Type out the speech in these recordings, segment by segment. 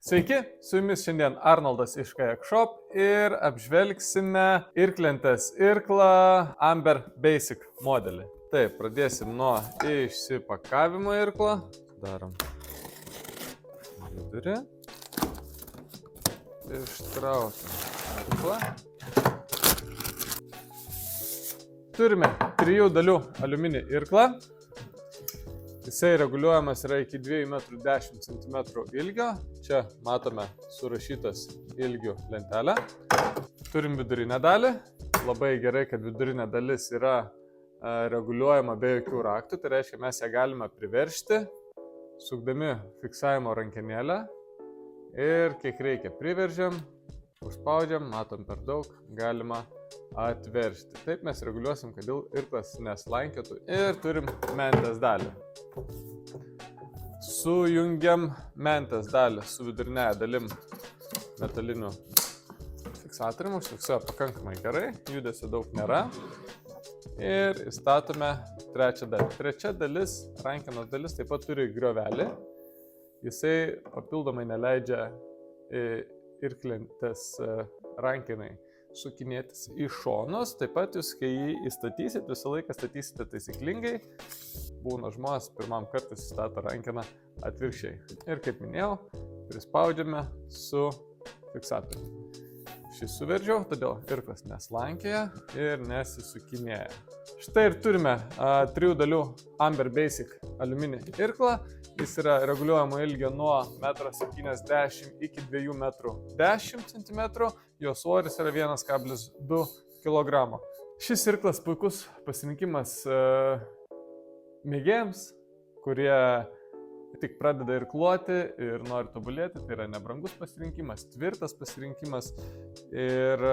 Sveiki, su jumis šiandien Arnoldas iš Kayak Shop ir apžvelgsime irklentės irklą Amber Basic modelį. Taip, pradėsim nuo išsipakavimo irklo. Darom vidurį. Ištraukiam irklą. Turime 3 dalių aliuminį irklą. Jisai reguliuojamas yra iki 2,10 cm ilgio. Čia matome surašytas ilgių lentelę. Turim vidurinę dalį. Labai gerai, kad vidurinė dalis yra reguliuojama be jokių raktų. Tai reiškia, mes ją galime priveržti, sukdami fiksavimo rankenėlę. Ir kiek reikia priveržiam, užspaudžiam, matom per daug, galima atveržti. Taip mes reguliuosim, kad irklas neslankiotų. Ir turim mentės dalį. Sujungiam mentės dalį su vidurinėje dalim metaliniu fiksatoriumi. Užfiksuoja pakankamai gerai, judesio daug nėra. Ir įstatome trečią dalį. Trečia dalis, rankenos dalis, taip pat turi griovelį. Jisai papildomai neleidžia irklentės rankenai sukinėtis į šonus. Taip pat jūs, kai jį įstatysit, visą laiką statysite taisyklingai. Būna žmonės pirmam kartą įstato rankeną atvirkščiai. Ir kaip minėjau, prispaudžiame su fiksatoriumi. Šį suveržiau, todėl irklas neslankėja ir nesisukinėja. Štai ir turime 3 dalių Amber Basic aliuminį irklą. Jis yra reguliuojamo ilgio nuo 1,70 m iki 2,10 cm. Jo svoris yra 1,2 kg. Šis irklas puikus pasirinkimas mėgėjams, kurie tik pradeda irkluoti ir nori tobulėti. Tai yra nebrangus pasirinkimas, tvirtas pasirinkimas ir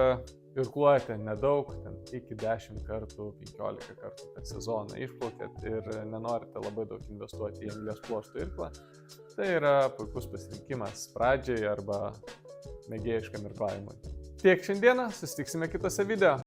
irkluojate nedaug, iki 10 kartų, 15 kartų per sezoną išplaukėt ir nenorite labai daug investuoti į anglies pluošto irklą. Tai yra puikus pasirinkimas pradžiai arba mėgėjiškam irklavimui. Tiek šiandieną, susitiksime kitose video.